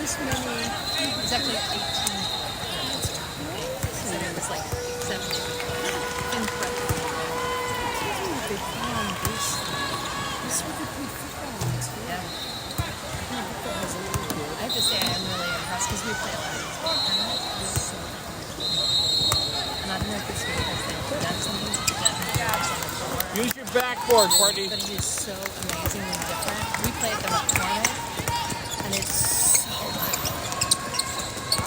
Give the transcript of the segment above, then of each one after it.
this many. It's actually 18. So it was like 70. Incredible. They play on this. This is what they play football on too. Yeah. Football has a little good. I have to say I am really impressed because we play a lot of these ball tournaments. And I don't know if it's because they've done something to the jobs on the floor. Use your backboard, Courtney. But it is so amazingly different. We play at the McCormick, and it's so like,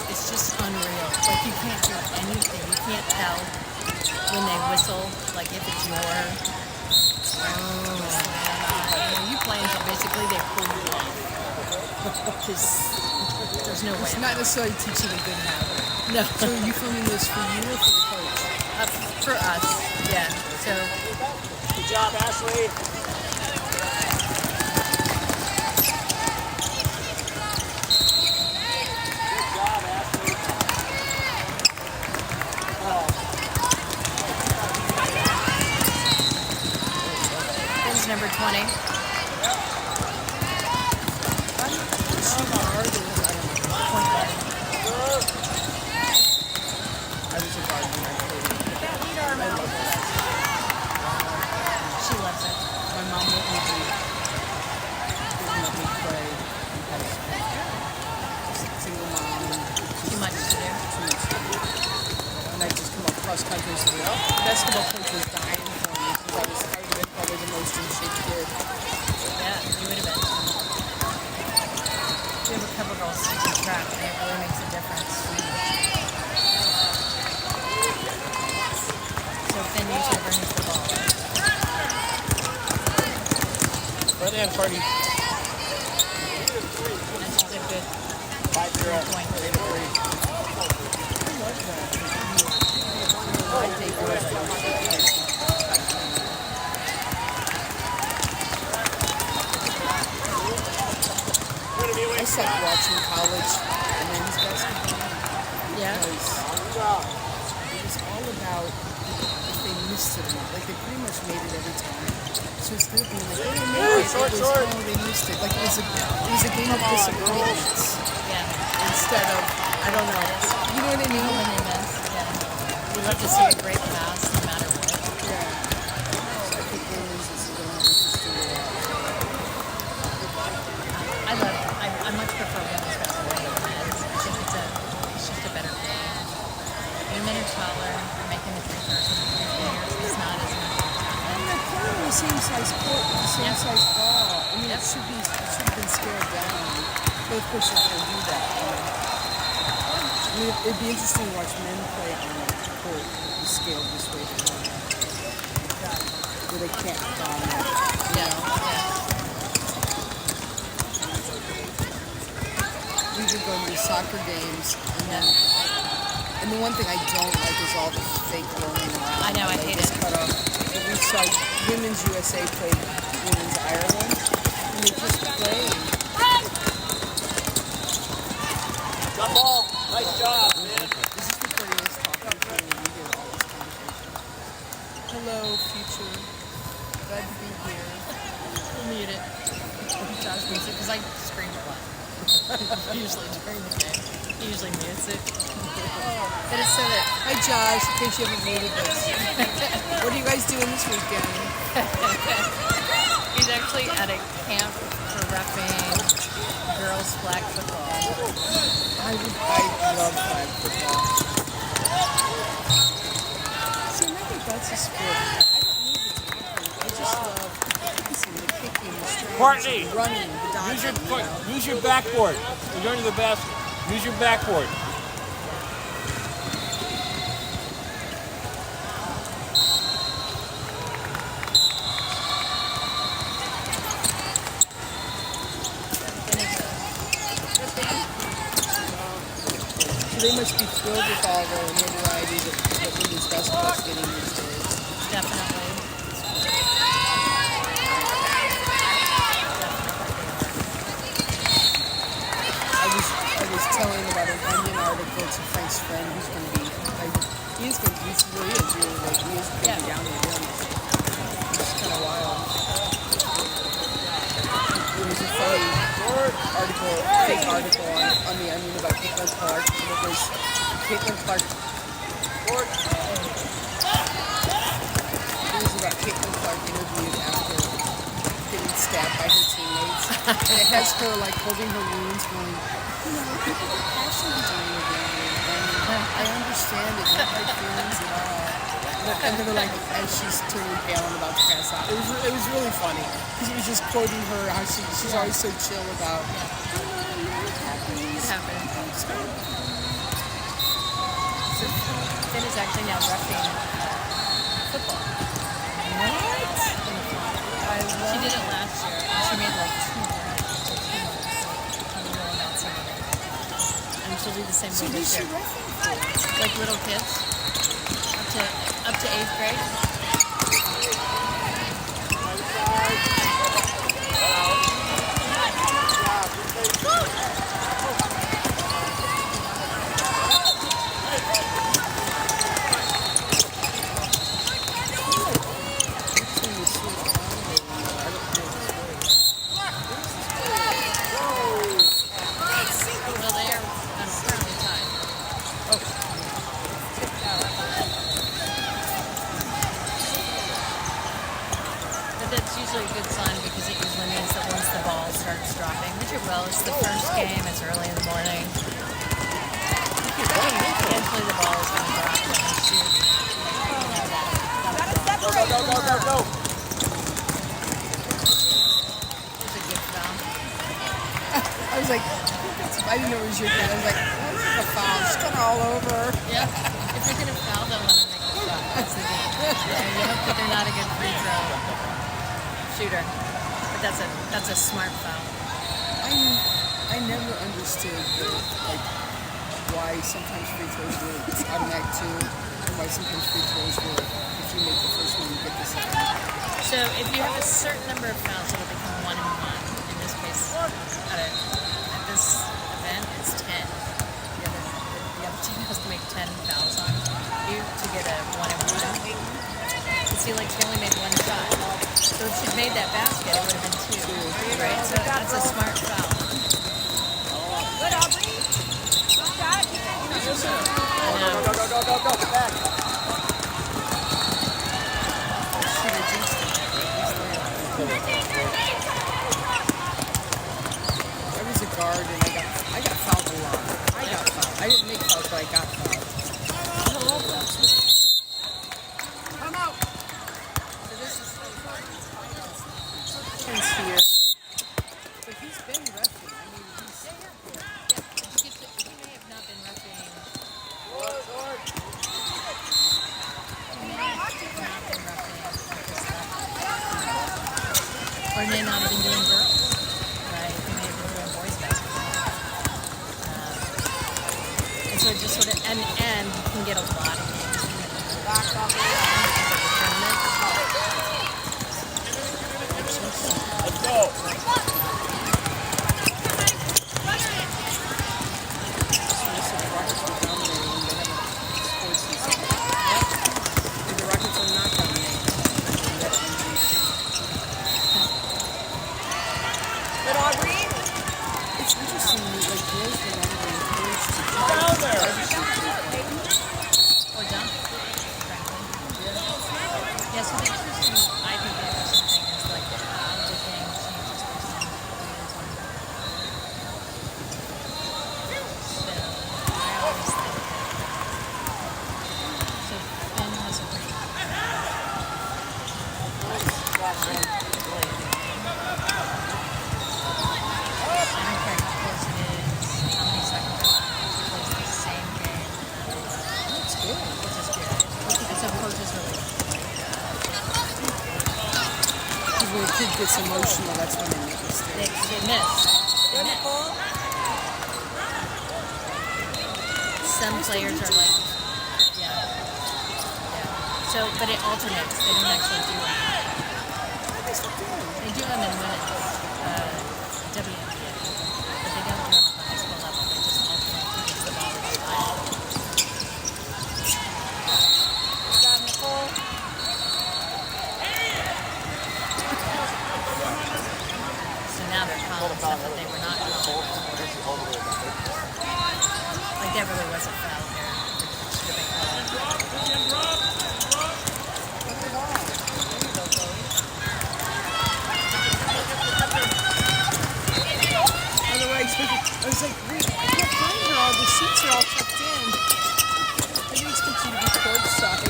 it's just unreal. Like you can't hear anything. You can't tell when they whistle, like if it's your you play until basically they pull you off. Because there's no way. It's not necessarily teaching a good habit. No. So are you filming this for you or for the coach? For us, yeah. So Good job, Ashley. Ben's number 20. I was a guard when I played. She loves it. My mom wouldn't let me play because single mom. Too much to do. Too much to do. And I just come up cross country, so the basketball coach was dying for me because I was probably the most in shape kid. Yeah, you would have been. We have a couple girls teaching track, and it really makes a difference. So Ben usually brings the ball. Right hand, Courtney. And she's a good 5-0. point. I stopped watching college men's basketball Yeah. because it was all about if they missed it or not. Like they pretty much made it every time. So instead of being like, oh, they made it, it was, oh, they missed it. Like it was a game of disappointments Yeah. instead of, I don't know. You know what I mean? When they miss, yeah. We love to see a great pass no matter what. Yeah. So I think women's is a little more interesting. I much prefer women's basketball than men's. I think it's just a better game. Women are taller, they're making the three throws with the three fingers. It's not as much talent. They're playing on the same size court with the same Yep. size ball. I mean, Yep. it should have been scaled down. Both coaches are going to do that. I mean, it'd be interesting to watch men play on a court scaled this way, where they can't dominate. Yeah. We've been going to soccer games, and the one thing I don't like is all the fake rolling around. I know, I They hate just it. cut off. But we saw Women's USA play Women's Ireland, and they just play. Jump ball. Nice job, man. This is the prettiest talking to me. We hear all this conversation. Hello, future. Glad to be here. We'll mute it. Josh mutes it because I scream a lot. Usually during the game. He usually mutes it. But it's so that Hi, Josh. In case you haven't muted this. What are you guys doing this weekend? he's actually at a camp for repping girls flag football. I love flag football. See, and I think that's a sport. I don't need the tackling. I just love the passing, the kicking, the strength, Courtney, the running, the dodging. use your backboard. You're going to the basket. Use your backboard. So they must be thrilled with all the notoriety that women's basketball is getting these days. Definitely. I was telling about an Onion article to Frank's friend who's going to be, he is going to be, he really is going to be down there doing this. It's kind of wild. It was a funny fake article on I mean about Caitlin Clark. And it was Caitlin Clark. It was about Caitlin Clark interviewed after getting stabbed by her teammates. And it has her like holding her wounds going, you know, people get passionate doing it again. And I understand it, not my feelings at all. And then they're like, and she's turning pale and about to pass out. It was really funny because it was just quoting her how she's always so chill about. It happened. So Finn is actually now roughing football. What? She did it last year, and she made like 2 runs or 2 months on the roll that Saturday. And she'll do the same So thing who's this she year. referring for? Like little kids, up to 8th grade. Well, they are currently tied. But that's usually a good sign because it usually means that once the ball starts dropping, which it will, it's the first game, it's early in the morning. Eventually the ball is going to drop and they shoot. Go. It's a good foul. I was like, I didn't know it was your kid. I was like, oh, this is a foul. She's kind of all over. Yeah. If you're going to foul, then let them make the shot. That's the game. You hope that they're not a good free throw shooter. But that's a smart foul. I never understood like why sometimes free throws were automatic too, and why sometimes free throws were if you make the first one, you get the second. So if you have a certain number of fouls, it'll become 1 and 1. In this case, at this event, it's 10. The other team has to make 10 fouls on you to get a 1 and 1. But see, like she only made 1 shot. So if she'd made that basket, it would have been 2. Right? So that's a smart foul. Good, Aubrey. Good shot. Go. Back. I was a guard and I got fouled a lot. I didn't make fouls, but I got fouled. Come out. So this is Ken's here, but he's been roughing. I mean, he's he may have not been roughing. He may have not been roughing at this level. Or may not have been doing girls. Right? He may have been doing boys basketball. And so it just sort of and you can get a lot of games in the tournament. Let's go. the Rockets are not dominating. Good, Aubrey. It's interesting, like girls were not even encouraged to Down there. Or dunk, frankly. Yeah, so the interesting, I think the interesting thing is like how the game changes personality. So I always think that. So Finn has a pretty. I don't care how close it is, how many seconds are left. He plays the same game. That's good. Which is good. And some coaches really. Because when a kid gets emotional, that's when they make mistakes. They miss. They miss. Some players are like, yeah. So, but it alternates. They don't actually do it. They do them in women's WNBA, but they don't do them at the high school level. They just alternate who gets the ball each time. Good job, Nicole. So now they're calling stuff that they were not calling. seats are all tucked in. Maybe it's good you to be courtside.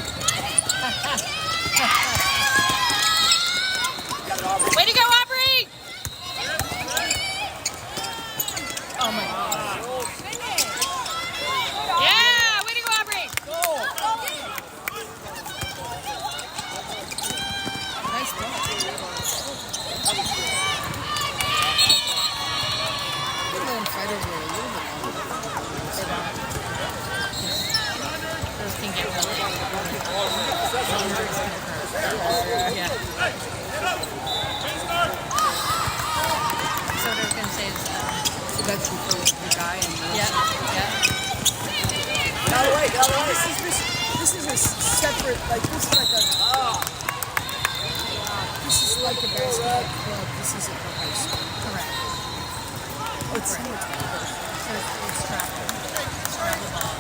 Way to go, Aubrey! Oh my God. Yeah, way to go, Aubrey! Nice ball. Let them fight over it a little bit longer. Those can get really yeah. So what I was gonna say is, So that's your first guy and yeah. Get out of the way, get out of the way. This is a separate, like this is like a this is like a basketball club. This isn't for high school. Correct. Oh, it's similar to that. So it's travel. It's travel ball.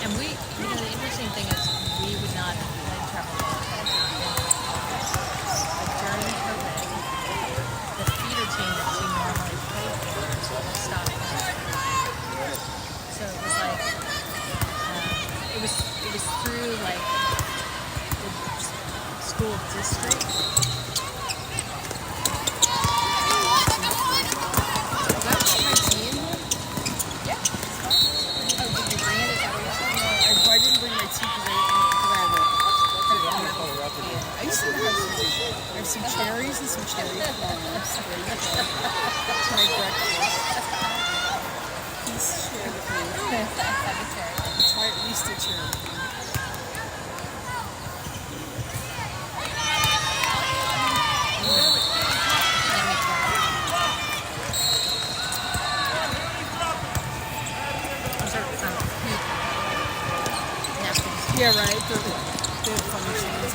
And we, the interesting thing is we would not have played travel ball had it not been like during COVID, the feeder team that we normally play for stopped playing. So it was like, it was through like the school district. Some cherries and some cherry plums. There you go. That's my breakfast. Piece of cherry plum. Try at least a cherry plum. Yeah, right. They're funny things.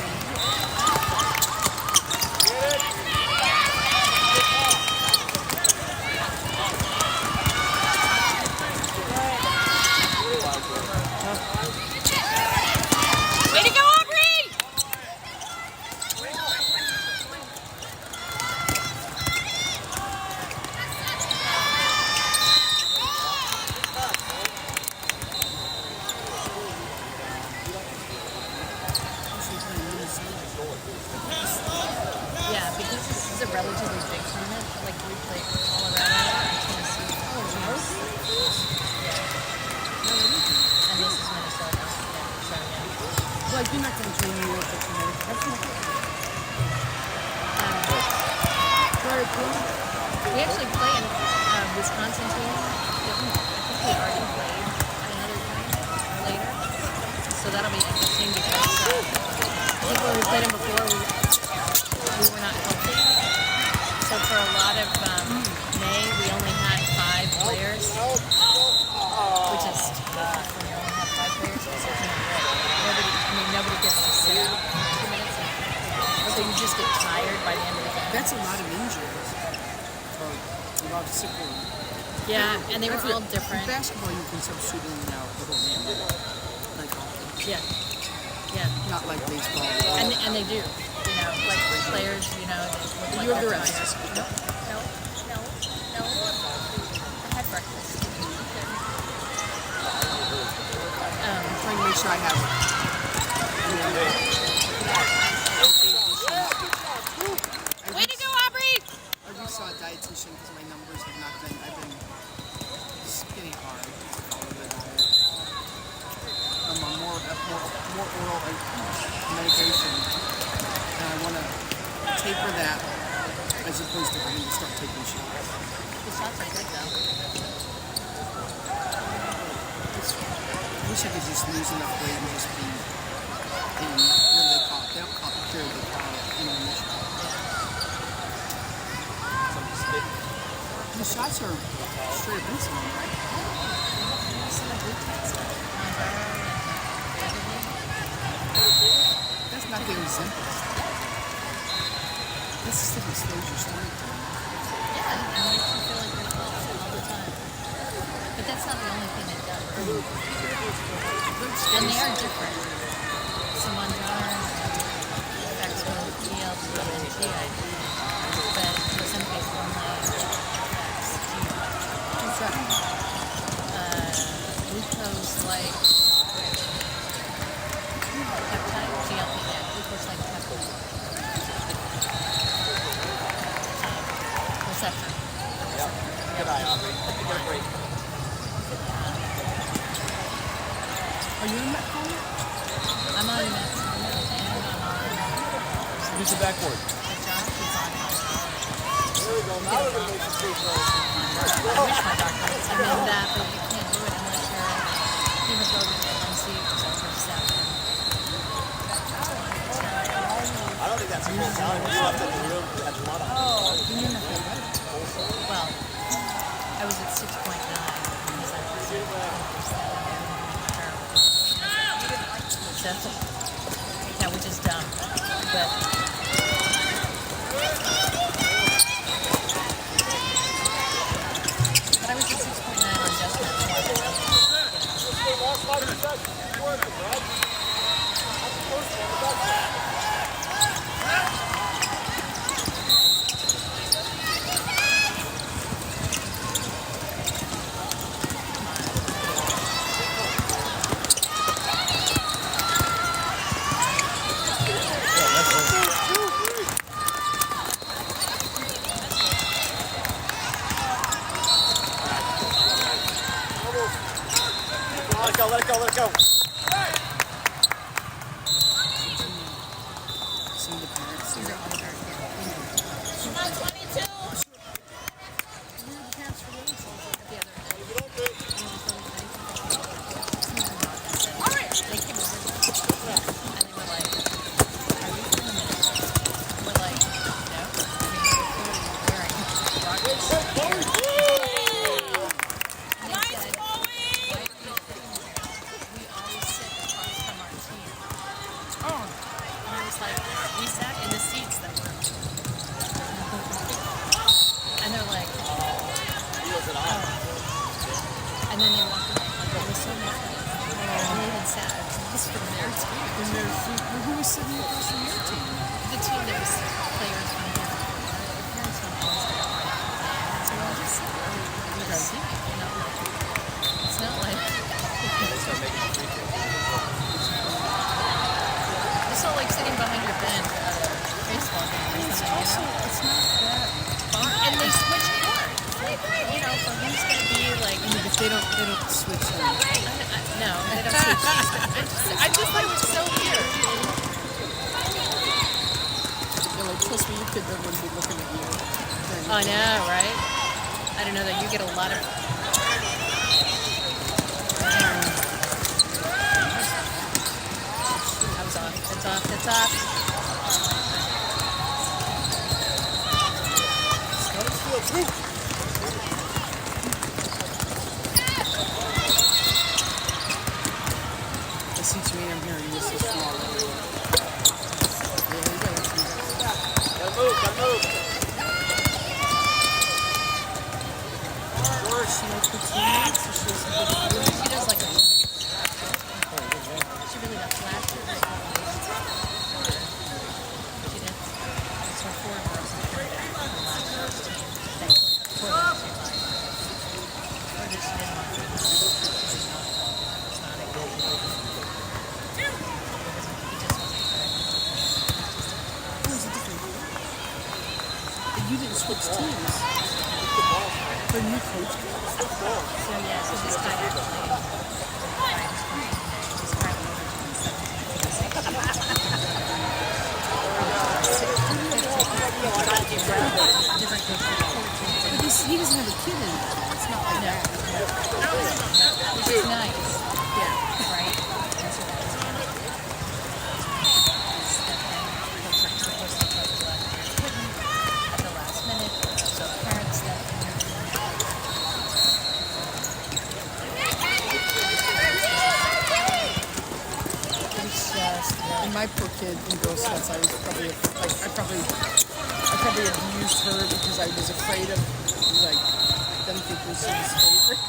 Way to go, Aubrey! Yeah, because this is a relatively big tournament. Like we play Colorado and Tennessee. Oh, yeah. And this is Minnesota. Yeah, so yeah. Like, you're not going to join New York or Connecticut. That's not very cool. We actually play in Wisconsin team. I think we already played another time later. So that'll be interesting because I think when we played them before, we were not healthy. So for a lot of May, we only had 5 players, which is tough when you only have 5 players. Because there's no break. Nobody gets to sit out 2 minutes. So you just get tired by the end of the game. That's a lot of injuries. Or a lot of sick leave. Yeah, and they were all In different. basketball, you can substitute in and out the whole game. Like hockey. Yeah, yeah. Not like baseball. And they do, like players, they look You like have the they're rest. tired. No. I had breakfast. I'm trying to make sure I have Way to go, Aubrey! I just saw a dietitian because my numbers have not been, I've been skinny hard. Follow the diet. I'm on more oral medication. And I want to taper that as opposed to having to start taking shots. The shots are good, though. I wish I could just lose enough weight and just be in, what do they call it? They don't call it cure, they call it intermission. The shots are straight up insulin, right? That's not the Ozempic. This stuff that slows your stomach down. Yeah, and makes you feel like you're full all the time. But that's not the only thing it does. And they are different. Some Mounjaro affects both GLP and GIP, but Ozempic only affects GIP. What's that? Perception. Good eye, Aubrey. Get a break. Are you in that corner? I'm on Mets and I'm on Use the backboard. the job. He's on There we go. Now we're going to make some free throws. I wish my doctor would tell me that, but you can't do it unless you're a hemoglobin A1C is over 7. I don't think that's a good sign. We left in the room. We had a lot of You mean nothing better? Well, I was at 6.9 because I was at 7. Yeah, which is dumb. But I was at 6.9 on adjustment. Let it go. Some of the parents. These are older. Come on, 22. Where are the parents for those? The other they came over and they were like, "Are you in a minute?" We're like, "No." I mean, we're wearing rockets. And they Nice, said, Chloe. "Why are you sitting here? We always sit across from our team." Oh, And I was like, "We sat in the seats that were." And they're like, and then they walked away. Like, it was so mad. And they even sat across from their team. and there's who was sitting across from your team? The team that was players from there. The parents don't always get it right. So I'll just sit there with a seat. You know, like, it's not like it's not like sitting behind your bench at a baseball game or It's something, also, you know? it's not that. And they switch court. You know, so who's gonna be like If they don't switch them. no, they don't switch. I just thought it was so weird. They're like, trust me, your kid doesn't want to be looking at you. I know, right? I don't know that you get a lot of. I was off. It's off. It's off. I see what you mean. I'm hearing this is small. There we go. Gotta move. She like the teammates, or she doesn't She does like a. She really does. Last year, she did. So 4 girls that came back from last year's team. They played 4 girls she liked. Or that she didn't like. She's not. It's not a good. He just wasn't good. Who's a different group? But you didn't switch teams. For new coach. So yeah, so she's kind of playing. She's currently over 17. Different coach. But he doesn't have a kid in it. It's not like that. Which is nice, Yeah. right? And so that was one of the supposed to coach last year couldn't at the last minute, so parents stepped in. It's just And my poor kid in Girl Scouts, I was probably like I probably abused her because I was afraid of like them thinking she was favorite.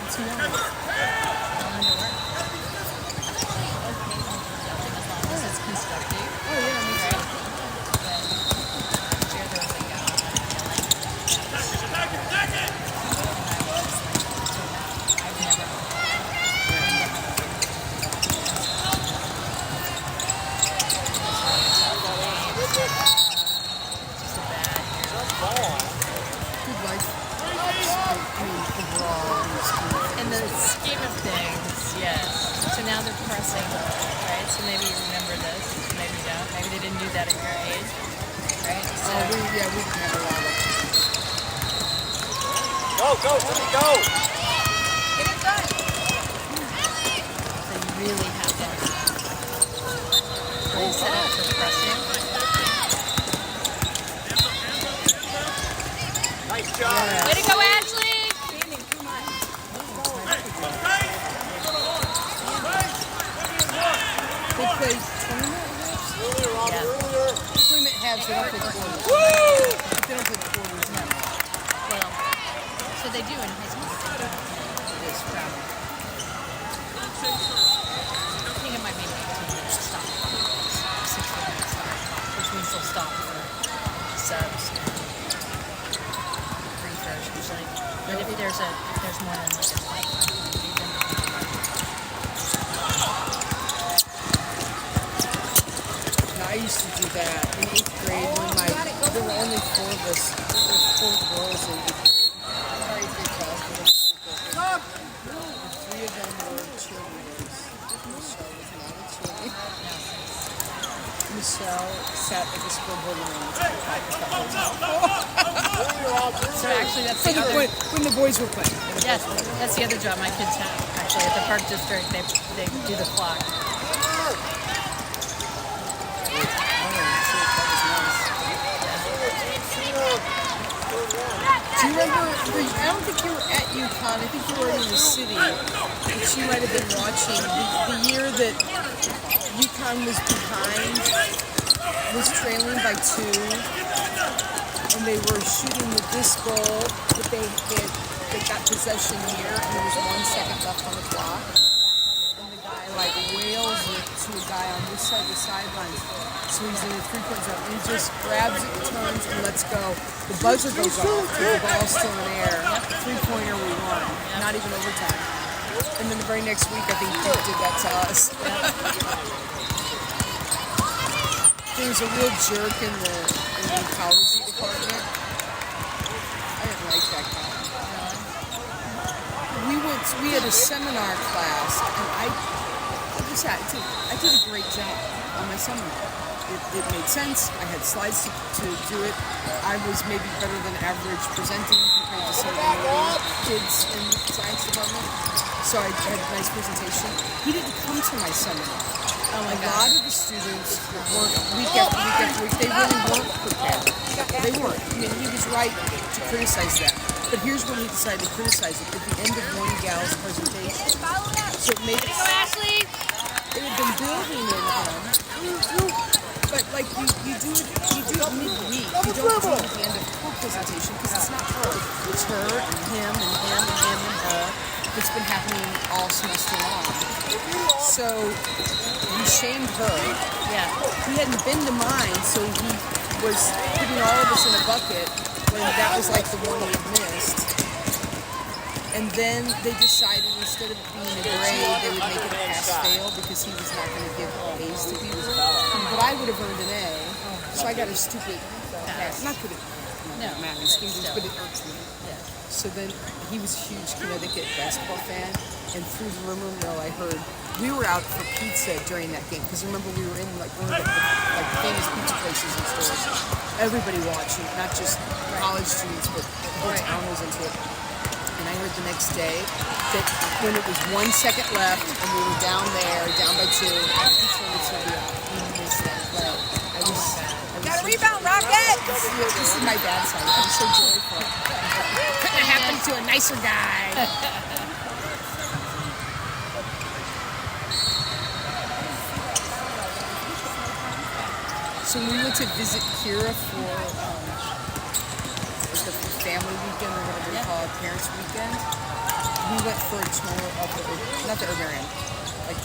It's young. going to work. As long as it's constructive. Oh yeah, me too. do that at your age, right? So We didn't have a lot of. Go, Timmy, go. Get it done. so you really have to really set up for pressing. Nice job. Way to go, Ashley. They played tournament halves. Earlier, Robbie, Yeah. earlier. Tournament halves, they don't play quarters. They don't play quarters now. Well, so they do in high school. But they don't this from. I think it might be 15 minutes stop. 16 minutes stop, which means they'll stop for subs. Free throws usually. But if there's more than like a 25 minute, then Now, I used to do that in 8th grade when there were only 4 of us. There were 4 girls in 8th grade. Sorry, 8th grade class, but the 3 of them were cheerleaders. Michelle was not a cheerleader. Michelle sat at the scoreboard and So actually, that's when the other. when the boys were playing. Yes, that's the other job my kids have. Actually, at the park district, they do the clock. Do you remember? I don't think you were at UConn. I think you were in the city, which you might have been watching. The year that UConn was behind, was trailing by 2, and they were shooting the disc goal, but they got possession here, and there was 1 second left on the clock. And the guy like wails it to a guy on this side of the sidelines. So he's in the 3-point zone, and he just grabs it, turns, and lets go. The buzzer goes off, but the ball's still in the air. 3-pointer, we won. Not even overtime. And then the very next week, I think Duke did that to us. There was a real jerk in the ecology department. I didn't like that guy. We had a seminar class, and I did a great job on my seminar. It made sense. I had slides to do it. I was maybe better than average presenting compared to some of the kids in the science department. So I had a nice presentation. He didn't come to my seminar. A lot of the students weren't week after week. They really weren't prepared. They weren't. I mean, he was right to criticize that. But here's when he decided to criticize it at the end of one gal's presentation. So it made it. Go, Ashley. It had been building in him. But like you do it midweek. You don't do it at the end of her presentation because it's not her. It's her and him and him and him and her. It's been happening all semester long. So he shamed her. Yeah. He hadn't been to mine, so he was putting all of us in a bucket when that was like the one he had missed. And then they decided instead of being a grade, they would make it a pass-fail because he was not going to give A's to people. But I would have earned an A, so I got a stupid pass. Not that it matters, but it irks me. So then he was a huge Connecticut basketball fan, and through the rumor mill I heard we were out for pizza during that game because remember we were in like one of the famous pizza places and stores. Everybody watching, not just college students, but the whole town was into it. And I heard the next day that when it was 1 second left and we were down by 2, he turned it to the missed that play. Got a rebound, Rocket. This is my dad's side. I'm so joyful. Couldn't have happened to a nicer guy. So we went to visit Kira for the family weekend or whatever they call it, parents weekend. We went for a tour of not the herbarium, like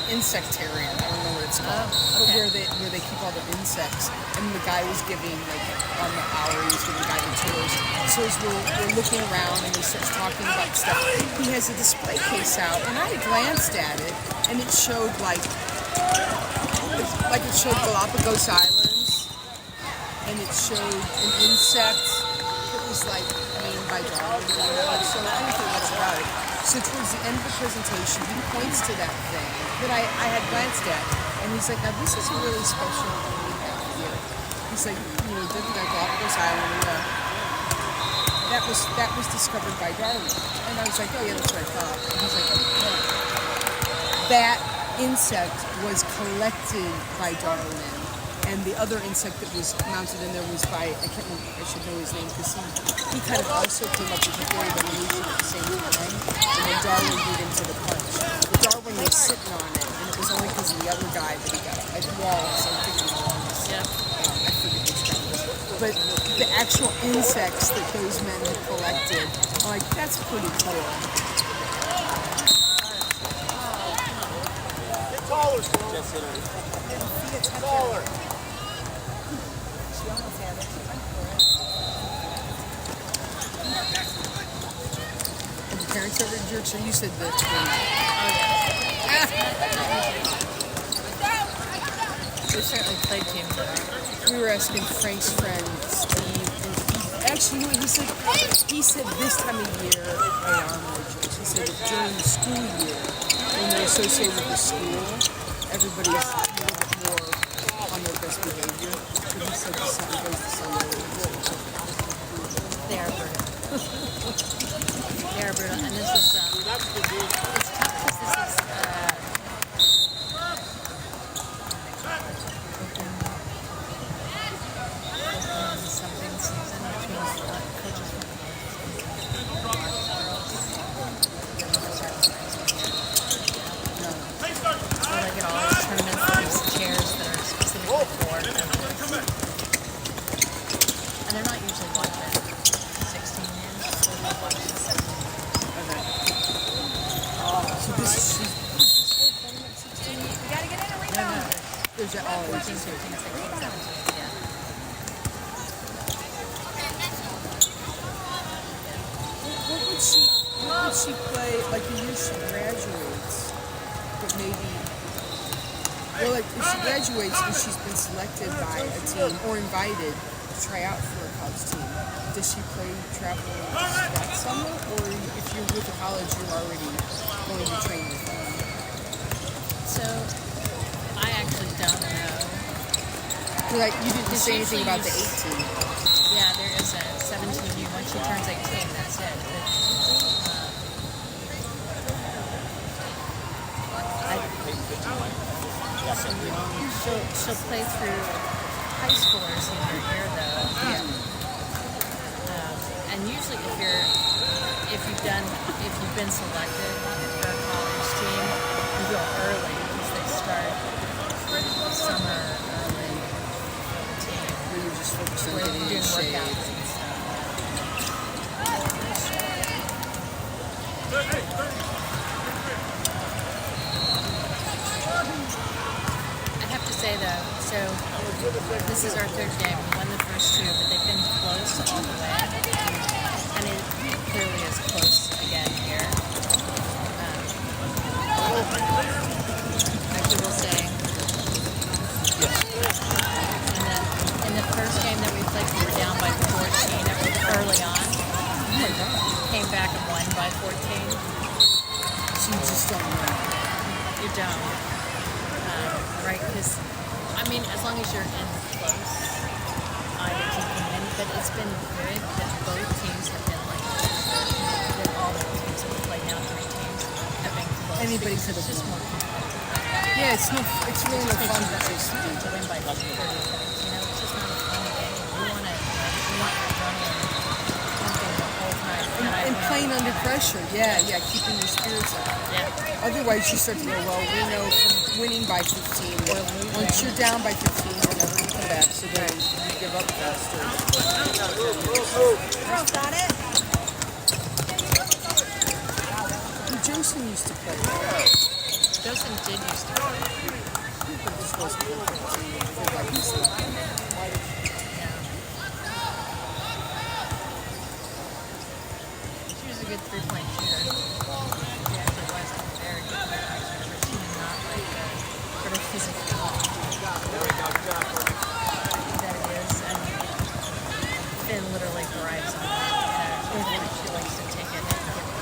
insectarium. I don't know what it's called, but where they keep all the insects. And the guy was giving on the hour he was giving the guy the tours. So as we're looking around and he starts talking about stuff, he has a display case out, and I glanced at it, and it showed it showed Galapagos Islands, and it showed an insect that was named by Darwin. So I didn't think much about it. So towards the end of the presentation, he points to that thing that I had glanced at, and he's like, now this is a really special thing we have here. He's like, Galapagos Island, that was discovered by Darwin. And I was like, oh yeah, that's what I thought. And he's like, oh, no. That insect was collected by Darwin. And the other insect that was mounted in there was by, I can't remember, I should know his name, because he kind of also came up with the theory of evolution at the same time. And then Darwin beat him to the punch. But Darwin was sitting on it, and it was only because of the other guy that he got at Wallace. I'm thinking Wallace. Yeah. I forget which guy it was. But the actual insects that those men had collected, I'm like, that's pretty cool. Get taller, Just hit her. Taller. She almost had it. Have your parents ever jerked? So you said that. We certainly played teams there. We were asking Frank's friend Steve, and actually, you know what he said this time of year they are more jerks. He said that during the school year, when they're associated with the school, everybody's a little bit more on their best behavior. But he said the sun goes to sun. They are brutal. They are brutal, and this is it's tough because this is something season, which means coaches from so they get all these tournaments and these chairs that are specifically for and they're not usually watching 16 years, so they'll watch 17 years. So this whole tournament 16. We gotta get in a rebound. There's all 14, 15, 16, 17, yeah. What would she play, like the year she graduates, but maybe, well, like if she graduates and she's been selected by a team or invited to try out for a college team, does she play travel that summer? Or if you're with a college, you're already going to train with them? So, I actually don't know. Like, you didn't Because say anything about the usually 18. Yeah, there is a 17 year. Once she turns 18, that's it. She'll play through high school or senior year though. Yeah. And usually if you've been selected for a college team, you go early because they start summer early for the team. Where you're just focused on Where getting you're in doing shape. workouts and stuff. I have to say though, so this is our third game. We won the first two, but they've been close all the way. And it clearly is close again here. Like we will say. In the first game that we played, we were down by 14 early on. Oh my God. Came back and won by 14. So you just don't know. You don't. Right? Because, I mean, as long as you're in close, either team can win. But it's been good that both teams have been like that. All the teams that we played now, 3 teams, have been close. Anybody because could it's have just won. more competitive. Yeah, it's really no fun to just To win by 30 points, you know, it's just not a fun game. You want your running pumping the whole time. and playing under pressure. Yeah, keeping your spirits up. Yeah. Otherwise, you start to go, well, we know from winning by 15, that once you're down by 15, you're never going to come back. So then you give up faster. Girls got it. Joseph used to play. Joseph did used to play. But this wasn't good for the team. I feel like he's She was a good 3-point shooter. She actually was a very good 3-point shooter, but she did not like the sort of physicality that it is. And Finn literally thrives on that. She likes to take it and give it.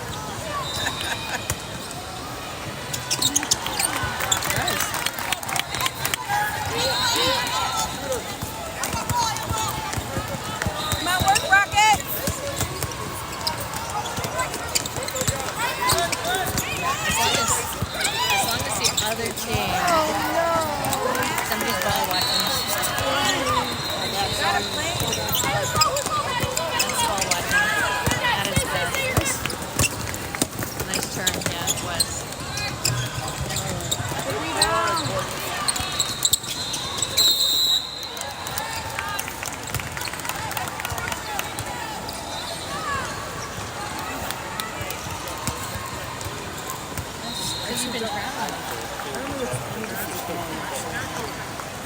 Because you've been traveling. I don't know what the is going actually.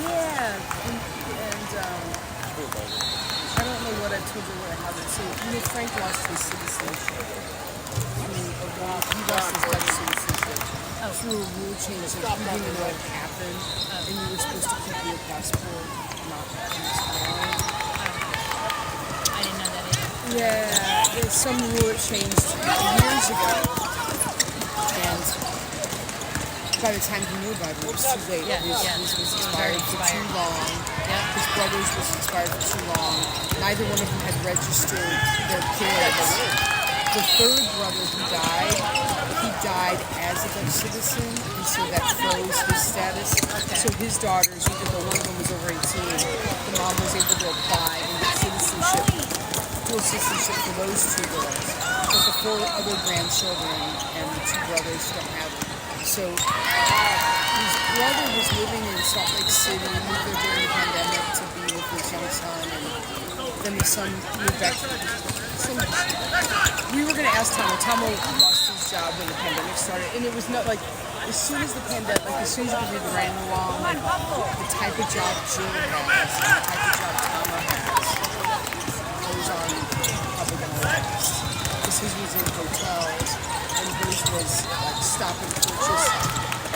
Yeah, and I don't know what I told you what I haven't. So, Frank lost his citizenship. He lost his Dutch citizenship through a rule change that you didn't know it happened, and you were supposed to keep your passport not expiring. I didn't know that either. Yeah, there's some rule that changed years ago, and by the time he knew about it, it was too late. Yeah, His was expired for too long. Yeah. His brother's was expired for too long. Neither one of them had registered their kids. The third brother who died, he died as a Dutch citizen, and so that froze his status. So his daughters, even though one of them was over 18, the mom was able to apply and get citizenship, dual citizenship for those two girls. But the 4 other grandchildren and the 2 brothers don't have it. So his brother was living in Salt Lake City, moved there during the pandemic to be with his young son, and then the son moved back to we were going to ask Tomo. Tomo lost his job when the pandemic started, and it was not like as soon as the pandemic, like as soon as you could read the Random Law, like the type of job Jill has, the type of job Tomo has, goes on public analytics. Because his was in hotels, and hers was like stop and purchase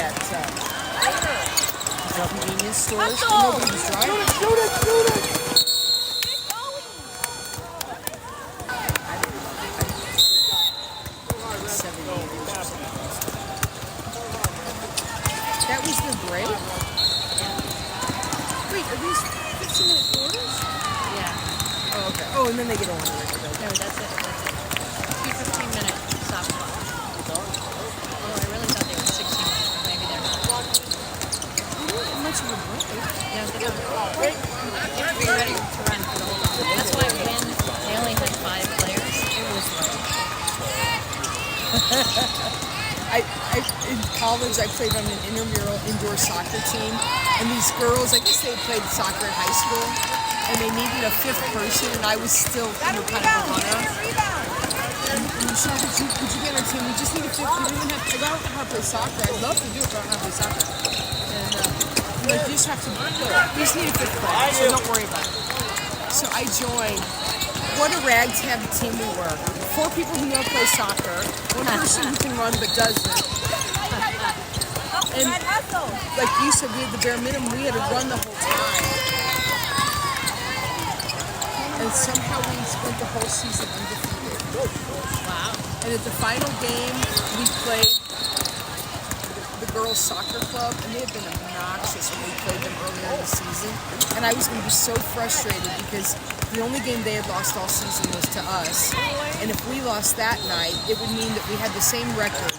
at convenience stores. And nobody was driving. Shoot it! 7 years or something. That was the break? Wait, are these 15-minute quarters? Yeah. Oh, okay. Oh, and then they get on the record. No, that's it. 2 15-minute stop clock. Oh, I really thought they were 60 minutes, but maybe they're not. Much of a break. No, they don't. You have to be ready to run for the whole game. That's why when they only had 5 players, it was rough. In college, I played on an intramural indoor soccer team, and these girls, I guess they played soccer in high school, and they needed a 5th person, and I was still kind of a runner. And Michelle, would you get on our team? We just need a 5th. We don't even have. I don't know how to play soccer. I'd love to do it, but I don't know how to play soccer. And like, you just have to. We just need a 5th player, so don't worry about it. So I joined. What a ragtag team we were. 4 people who know how to play soccer, 1 person who can run but doesn't. And like you said, we had the bare minimum. We had to run the whole time. And somehow we spent the whole season undefeated. Wow. And at the final game, we played the girls' soccer club, and they had been obnoxious when we played them earlier in the season. And I was going to be so frustrated because the only game they had lost all season was to us. And if we lost that night, it would mean that we had the same record.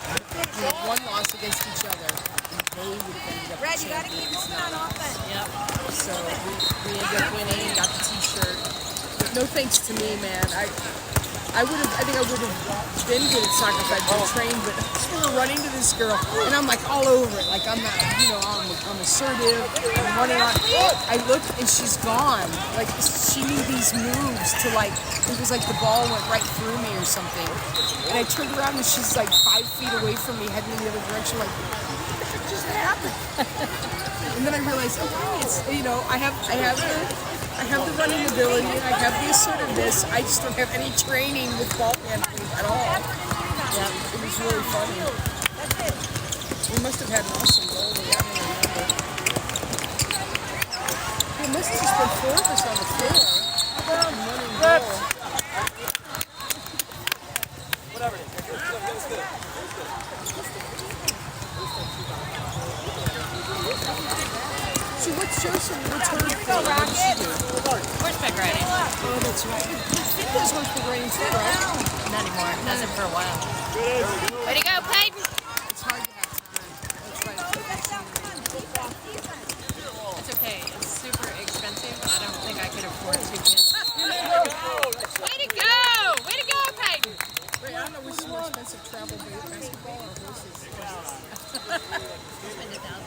We had 1 loss against each other. And they would have ended up Red, you gotta keep champions. moving on offense. Yep. So we ended up winning and got the t-shirt. But no thanks to me, man. I think I would have been good at soccer if I'd been trained, but we were running to this girl, and I'm like all over it. Like I'm not, I'm assertive, I'm running on. I looked and she's gone. Like she knew these moves to like, it was like the ball went right through me or something. And I turned around and she's like 5 feet away from me, heading in the other direction, like, what the heck just happened? And then I realized, okay, it's, I have the running ability, and I have the assertiveness. I just don't have any training with ball handling at all. Yeah, it was really funny. We must have had an awesome goalie. I don't remember. There must have just been 4 of us on the floor. Running goal. Whatever it is. That's good. So what's Joseph return for? What does she do? Horseback riding. Oh, that's right. He does horseback riding too, right? Not anymore. Hasn't for a while. Way to go, Peyton! It's hard to have time. That's right. It's okay. It's super expensive. I don't think I could afford 2 kids. Way to go! Way to go, Peyton! Wait, I don't know which is more expensive, travel basketball or horses. Spend $1,000 on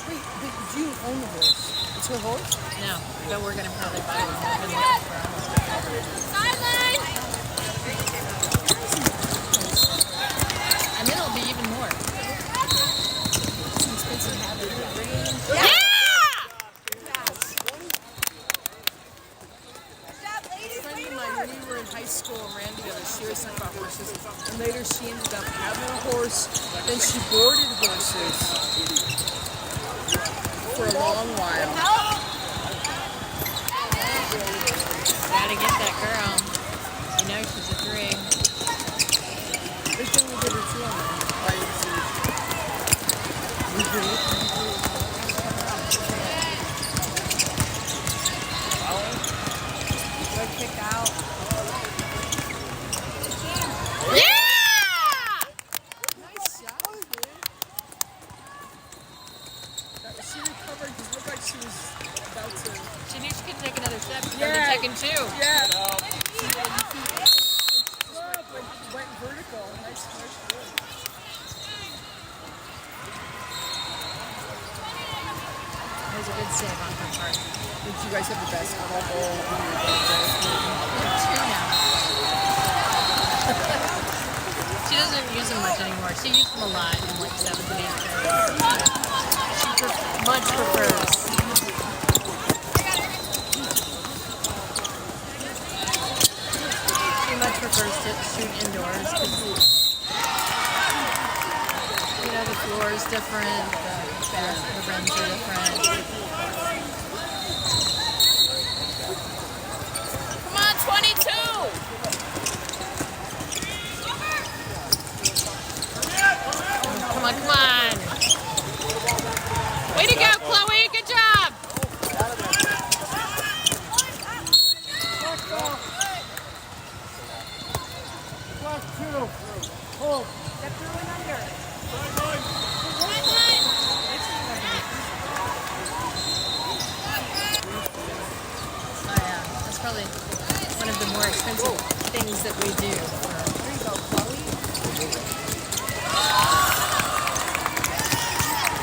Wait, but you own the horse. It's her horse? No, but we're gonna probably buy one. We've been looking for almost a year. And it'll be horse, then she boarded horses for a long while. Gotta get that girl. You know she's a 3. They can only give her 2 on them. Good kick out. Yeah! Nice shot, kid. She recovered because it looked like she was about to. She knew she could take another step. She Yeah. started taking 2. Yeah. Went vertical. Nice good. That was a good save on her part. Did you guys have the basketball goal? 2 now. She doesn't use them much anymore. She used them a lot in like 7th and 8th grade. She much prefers. She much prefers to shoot indoors because you know the floor is different, the rims are different. Come on, 22. Come on, come on. Way to go, Chloe. Good job. Step through and under. Oh, yeah. That's probably one of the more expensive things that we do. There you go, Chloe.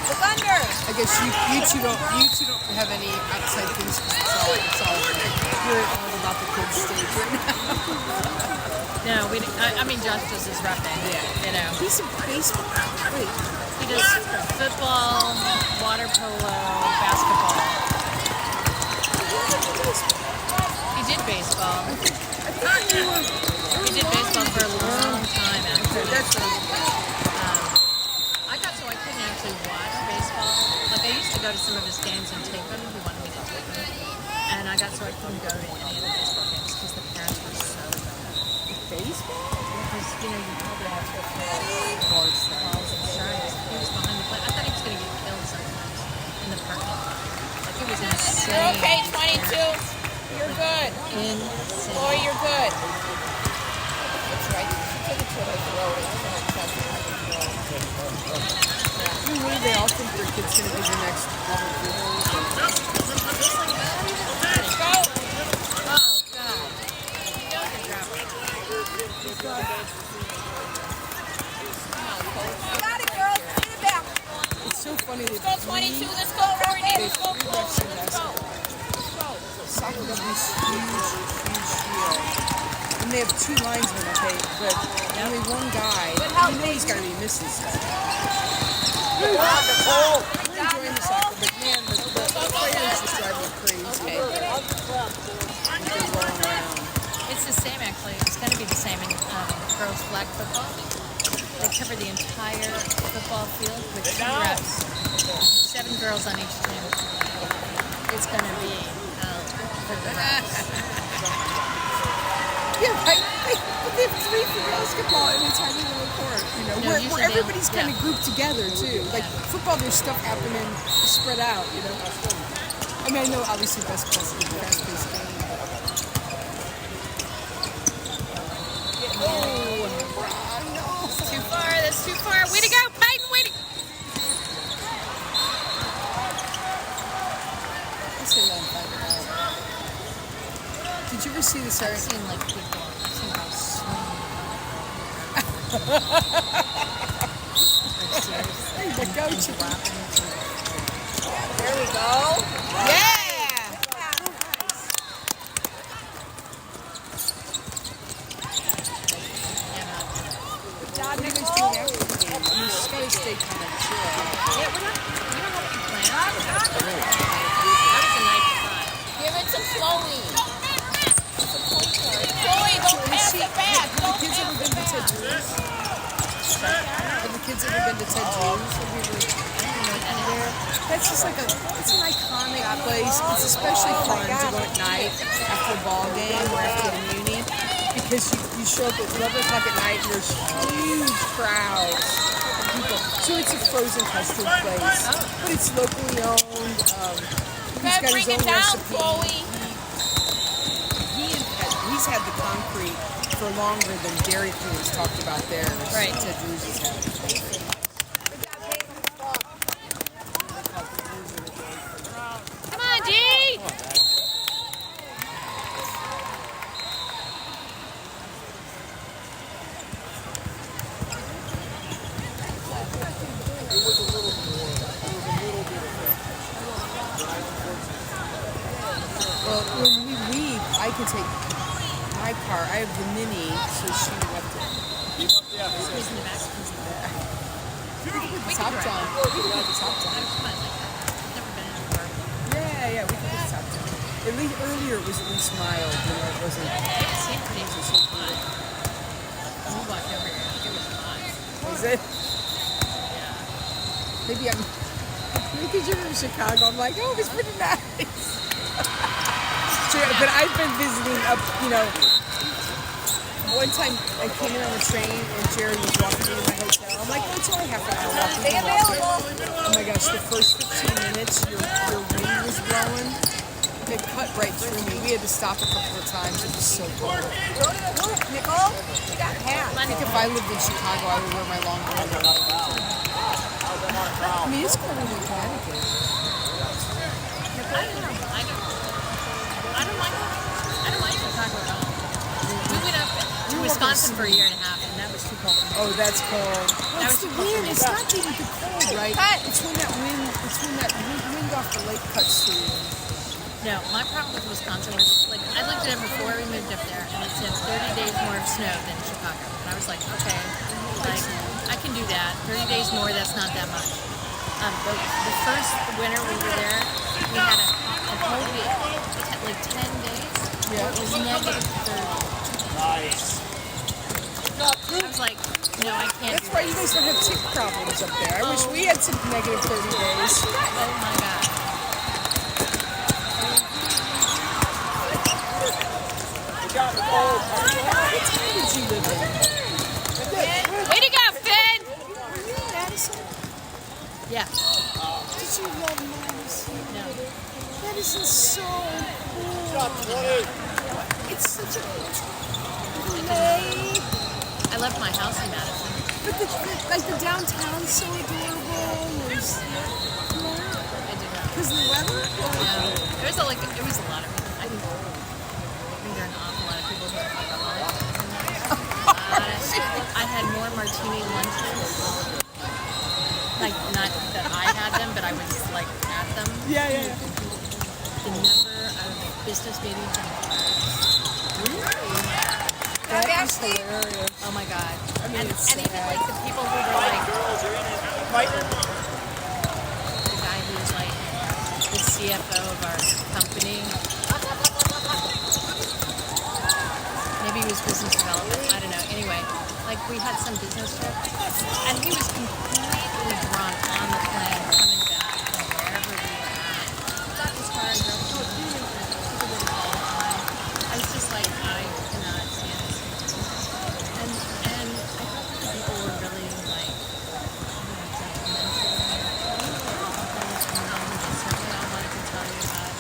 Look under. I guess you two don't have any outside things. It's all you're all about the kids stage right now. No, I mean, Justice is roughing. Yeah. You know. He's a baseball. Wait. He does football, water polo, basketball. He did baseball. He did baseball for a long time, actually. That's I got so I couldn't actually watch baseball. Like, I used to go to some of his games and tape them. He wanted me to tape them. And I got so I couldn't go to any of the baseball games because the parents were so bad. baseball. Because, you know, you probably have to throw balls and strikes. He was behind the plate. I thought he was going to get killed sometimes in the parking lot. Like, it was insane. You're okay, 22. You're good. Insane. Chloe, you're good. That's right. She took it to her throat. It wasn't her chest. You know, they all think their kid's going to be the next level footballer. Let's go. Oh, God. You know you're dropping. You got it, girls. Get it back. It's so funny that Let's go, 22. Let's go, Courtney. Let's go, Chloe. Let's go. soccer does this huge field. And they have 2 linesmen, okay, but only one guy. You know he's got to be missing stuff. We're enjoying the soccer, but man, the players just drive me crazy. They're rolling around. It's the same, actually. It's going to be the same in girls' flag football. They cover the entire football field with 2 reps. 7 girls on each team. It's going to be for the reps. Yeah, right. But they have 3 for basketball in a tiny little court. You know, No, where usually everybody's they- kind of grouped together too. Like football, there's stuff happening spread out. You know. I mean, I know obviously basketball's a fast-paced game. That's too far. That's too far. Way to go, Peyton. Way to go. I say let him fight it out. Did you ever see the I've siren? seen like people, I've seen girls swing. Like, seriously. There you go, And Chicky. dropping. There we go. Yeah. You What are you guys doing after the game? I mean, you just gotta stay kind of chill. know, yeah, we're not. You know what we planned? That was a nice spot. Give it to Chloe. Chloe, don't pass it back. Have the Don't kids ever pass been it to back. Jules? Have the kids ever been to Ted Drew's? Have you ever been there? That's just like it's an iconic place. It's especially fun to go at night after a ball game or after a muni because you show up at 11 o'clock at night and there's huge crowds of people. So it's a frozen custard place, but it's locally owned. He's got his own recipe. He's had the concrete for longer than Dairy Queen has talked about theirs. Right. Ted Drew's has had it. Come on, D! Well, when we leave, I can take my car. I have the Mini, so she left it. Who's in the back? Who's in the back? The top down. We can put the top down. I've never been in a car. Yeah, we can put the top down. At least earlier it was at least mild. It wasn't. Yeah, San Francisco was so hot. We walked over here. It was hot. Was it? Yeah. Maybe because you're from Chicago, I'm like, oh, it's pretty nice. But I've been visiting up, one time I came in on the train and Jerry was walking me to my hotel. I'm like, oh, it's only half an hour walking. They available. Oh my gosh, the first 15 minutes, your wind was blowing. It cut right through me. We had to stop a couple of times. It was so cold. Go to the roof, Nicole. We got hats. I think if I lived in Chicago, I would wear my long hair. I mean, it's colder than Connecticut. I don't know. I don't like Chicago at all. We went up to Wisconsin for a year and a half, and that was too cold. Oh, that's cold. That It's was the too cold for wind. me. It's not even the cold, right? It's when that wind off the lake cuts through. No, my problem with Wisconsin was, like, I lived there before we moved up there, and it said 30 days more of snow than Chicago. And I was like, okay, like, I can do that. 30 days more, that's not that much. The first winter we were there, we had a cold week, like 10 days. Yeah. It was negative 30. Nice. I was like, no, I can't That's do why this. you guys don't have tick problems up there. I wish we had some negative 30 days. Oh my God. Got the ball. What town did you live in? Way to go, Finn! Were you in Madison? Yeah. Did you love Madison? No. Madison's so cool. Got 20. It's such a I left my house in Madison. But the downtown's so adorable. There's, I did not. because the weather. Yeah. It was a lot of people. I think there are an awful lot of people who are alcoholics. I had more martini lunches. Like, not that I had them, but I was, like, at them. Yeah. The number of business meetings and That is hilarious. oh my God. I mean, and it's even, sad. like, the people who were, like, Girls are in it. Fighting. the guy who was, like, the CFO of our company. Maybe he was business development. I don't know. Anyway, like, we had some business trip, and he was completely drunk on the plane coming back from wherever we were at. Got his car and drove to I was just like, I cannot stand this. And I thought that the people were really, like, something I wanted to tell you about.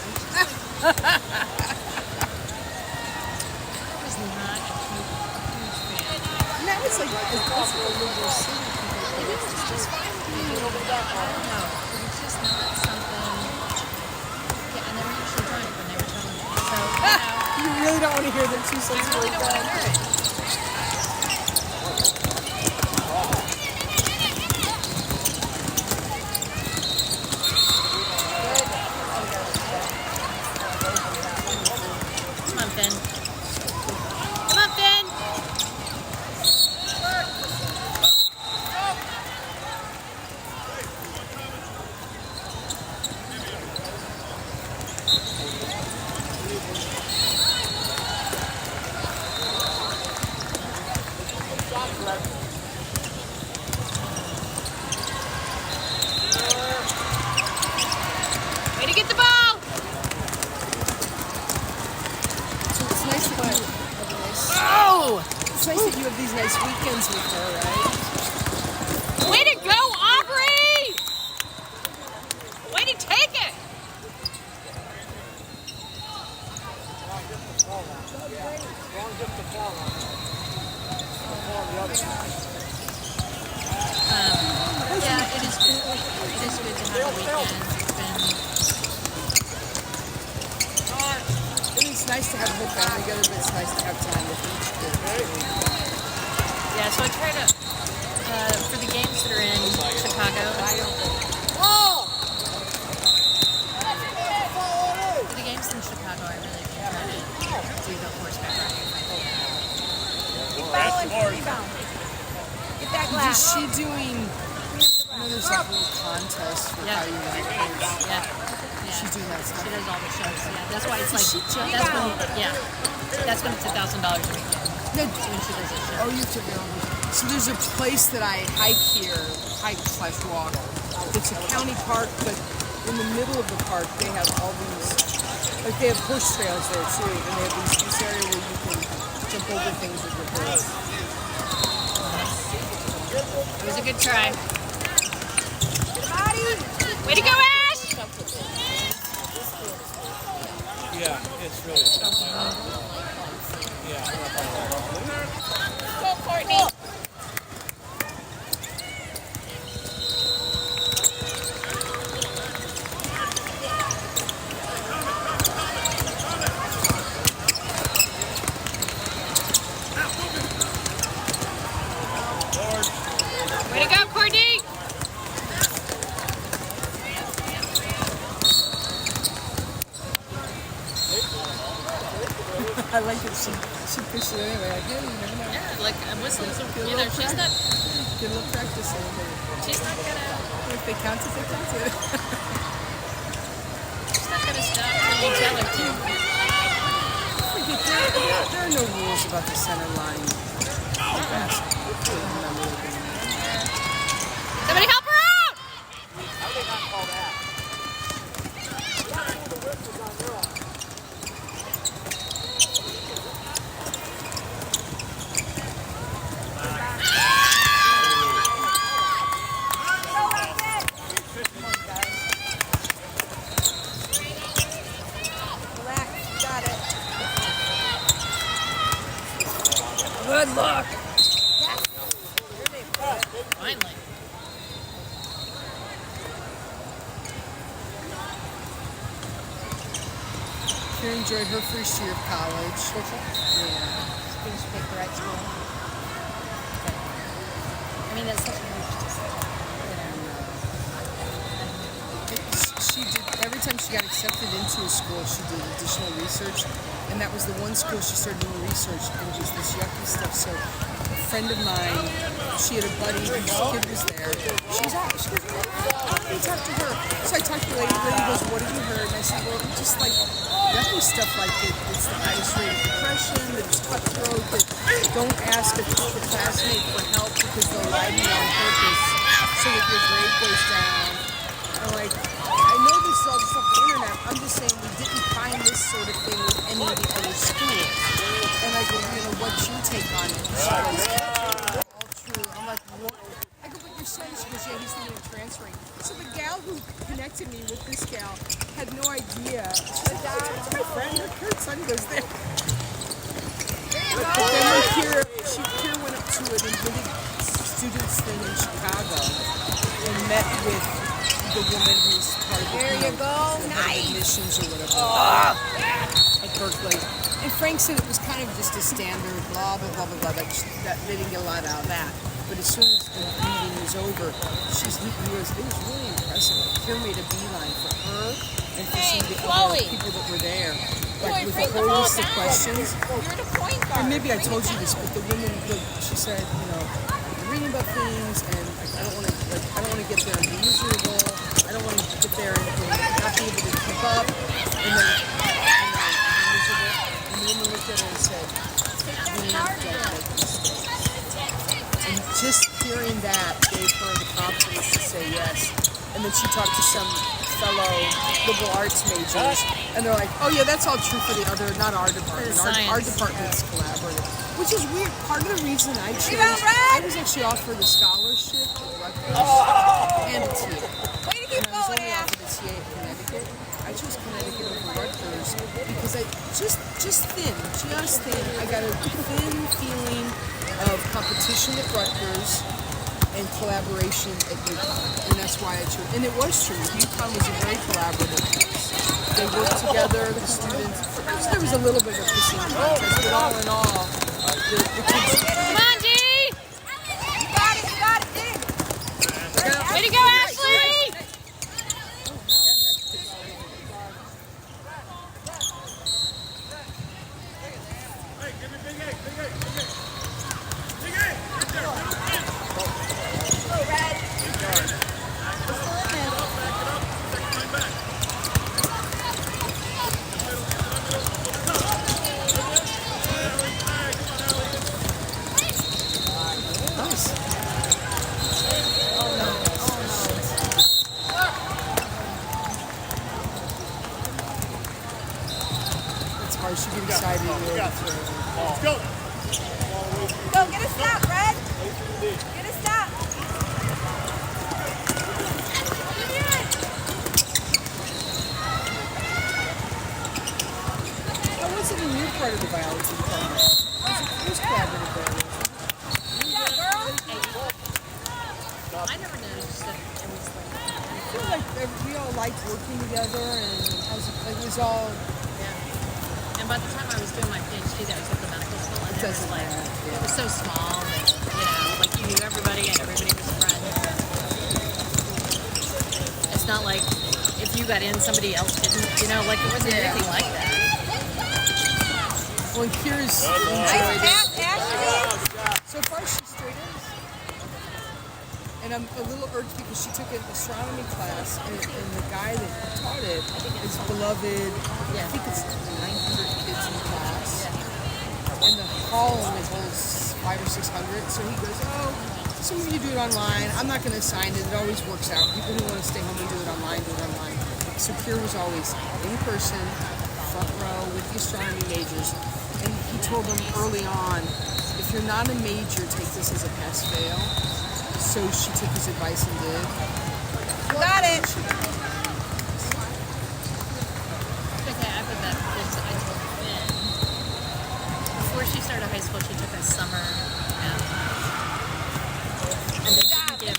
I was not a huge fan. And that was like a liberal city. It was just fine with me. I don't know. It was just not something. Yeah, and they were usually drunk when they were telling me. So, You really don't want to hear them 2 cents I really don't want to hear it. Come on, Finn. Come on, Finn. nice weekends with her, right? Way to go, Aubrey! Way to take it! Yeah, it is good. It is good to have a weekend. It's nice to have the whole family together, but it's nice to have time with each kid. Yeah, so I try to, for the games that are in Chicago, for the games in Chicago, I really try to do the horseback riding. Get that glass. Is she doing, I know there's like a little contest for Yeah. how you ride horse. Yeah. She's doing that stuff. She does all the shows. Yeah, that's why it's like She jump- that's when it's $1,000 a weekend. No, When she does a show. oh, you took it over. So there's a place that I hike here, hike/walk. It's a county park, but in the middle of the park, they have all these, like they have horse trails there too, and they have this area where you can jump over things with your horse. It was a good try. Way to go, Ash! Yeah, it's really a tough one. Yeah. Go, Courtney. Way to go, Courtney! I like it. She pushed it anyway. Like, hey, you never know. Yeah, like I'm whistling. Get a You know, little she's not Get a little practice in here. gonna. If they count it, they count it. She's not gonna stop till you tell her to. There are no rules about the center line. Somebody help her out! How do they not call that? Relax. Got it. Good luck. Finally. Kira enjoyed her first year of college. Yeah. Did she pick the right school? I mean, that's such a huge decision. She did, every time she got accepted into a school, she did additional research, and that was the one school she started doing research, and it was this yucky stuff. So a friend of mine, she had a buddy whose kid was there. She goes, let me talk to her. So I talked to the lady. The lady goes, what have you heard? And I said, well, just like yucky stuff like it's the highest rate of depression, that it's cutthroat, that don't ask a classmate for help because they'll lie to you on purpose so that your grade goes down. And like, I know this is all just off the internet. I'm just saying we didn't find this sort of thing with any of the other schools. And I go, what's your take on it? She goes, all true. I'm like, what? I go, but your son, she goes, yeah, he's thinking of transferring. So the gal who connected me with this gal had no idea. She was like, it's my friend, her son goes there. But then when Kira went up to an admitted students thing in Chicago and met with the woman who's part of the admissions or whatever at Berkeley. And Frank said it was kind of just a standard blah, blah, blah, blah, blah. Like that, they didn't get a lot out of that. But as soon as the meeting was over, it was really impressive. Kira made a beeline for her and for some of the other people that were there. Like with a whole list of questions. You're the point guard. And maybe I told you this, but the woman, she said, I'm reading about things, and I don't want to get there and be miserable. I don't want to get there and not be able to keep up, and then be miserable. And the woman looked at her and said, "We don't make mistakes." And just hearing that gave her the confidence to say yes. And then she talked to some fellow liberal arts majors, and they're like, "Oh yeah, that's all true for the other, not our department. Our department's collaborative." Which is weird. Part of the reason I chose, Rebound, Brad! I was actually offered a scholarship at Rutgers and a TA. Way to keep And I was going, only Ash. offered a TA at Connecticut. I chose Connecticut over Rutgers because I just thin. I got a thin feeling of competition at Rutgers and collaboration at UConn, and that's why I chose. And it was true. UConn was a very collaborative place. They worked together. The students. First, there was a little bit of a pissing contest, but all in all, the kids. Come on, G! You got it, dig. Way to go, Ashley! Nice. It's hard. She get excited. Let's go. Go, get a stop, Red. Get a stop. That wasn't in your part of the biology department. It was collaborative there. Yeah, girl. I never noticed that it was like, I feel like we all liked working together, and it was all. yeah. And by the time I was doing my PhD, that was at the medical school, and It it was doesn't like, matter, it was so small that, like you knew everybody and everybody was friends. It's not like if you got in, somebody else didn't, like it wasn't anything like that. Well, Kira's Nice enjoyed it. pass, Ashley. So far, she's straight A's. And I'm a little irked because she took an astronomy class, and the guy that taught it is beloved. I think it's 900 kids in the class. And the hall only holds 500 or 600. So he goes, oh, some of you do it online. I'm not going to assign it. It always works out. People who want to stay home and do it online, do it online. So Kira was always in person, front row with the astronomy majors. And he told them early on, if you're not a major, take this as a pass-fail. So she took his advice and did. You got it. Okay, I put that because I told Finn before she started high school, she took a summer math class, and they didn't give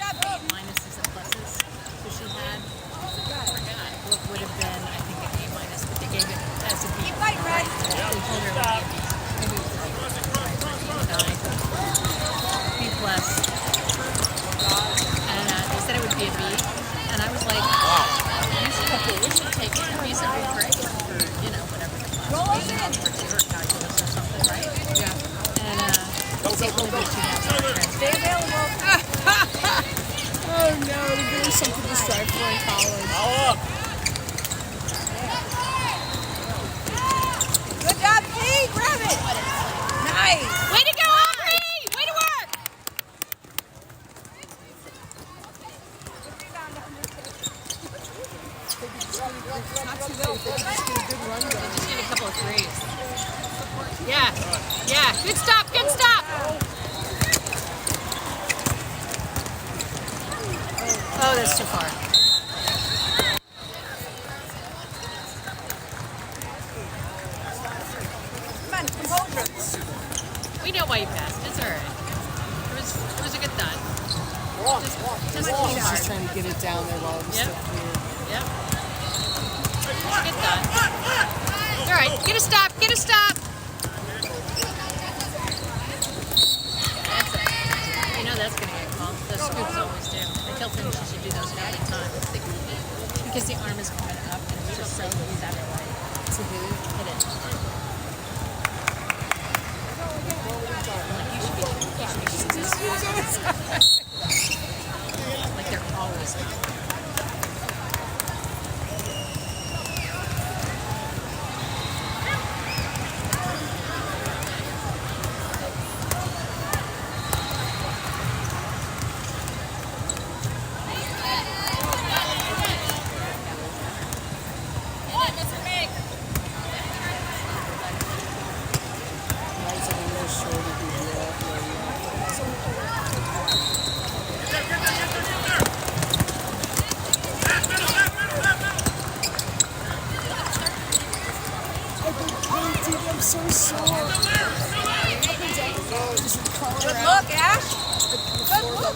minuses and pluses. So she had, I forgot what would have been, I think, an A minus, but they gave it as a B. Keep fighting, Red. They told her it would be a B. Maybe it was like B plus. And they said it would be a B, and I was like, you should take a reasonable grade for, whatever the class is, for calculus or something, right? Yeah. And they only did 2,000 Stay available. Oh no, to give her something to strive for in college. Good job, Kate. Grab it. Nice. Way to go, Aubrey! Way to work! Not too late. They just get a good run going. Just need a couple of threes. Yeah, good stop, good stop! Oh, that's too far. Come on, composure. We know why you passed. It's all right. It was a good thought. Just She's hard. just trying to get it down there while it was Yep. still clear. Yep. Good thought. All right, get a stop, get a stop. That's it. You know that's going to get called. The scoops always do. I tell Finn she should do those every time. Because the arm is coming up and it's just so easy that way. To hit it. Hit it. Like you should be shooting this. Like they're always coming. Guys, I mean, they're shorty. so sore. Just call her Good out. look, Ash. Good look.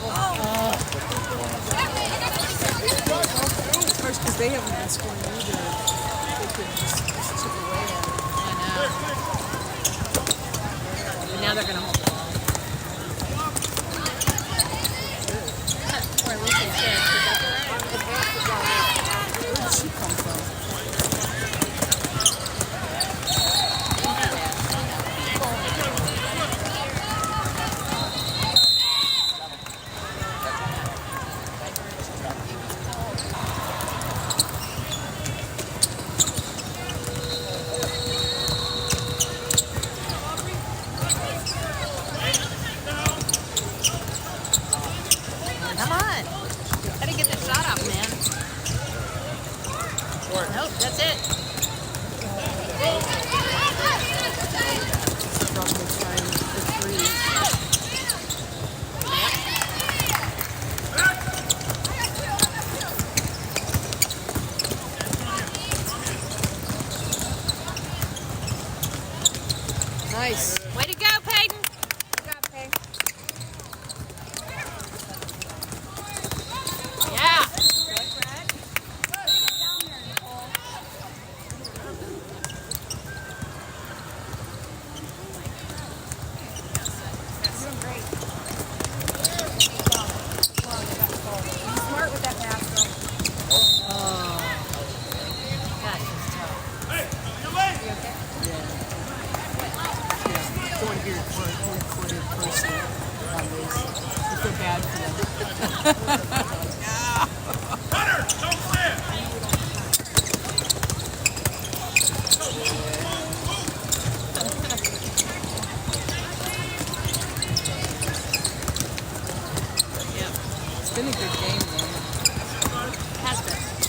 It's hard because they haven't been scoring either. They could just chip away at it. I know. And now they're gonna hold the ball. Or at least they should. Where did she come from? Come on. Gotta get the shot off, man. Nope, that's it. Probably trying the three. Nice. Way to go, Peyton. Yeah. Smart with that pass, though. Gosh, it's tough. Yeah. Don't want to be recorded person on this. I feel bad for them. Yep. It's been a good game, though. Has been.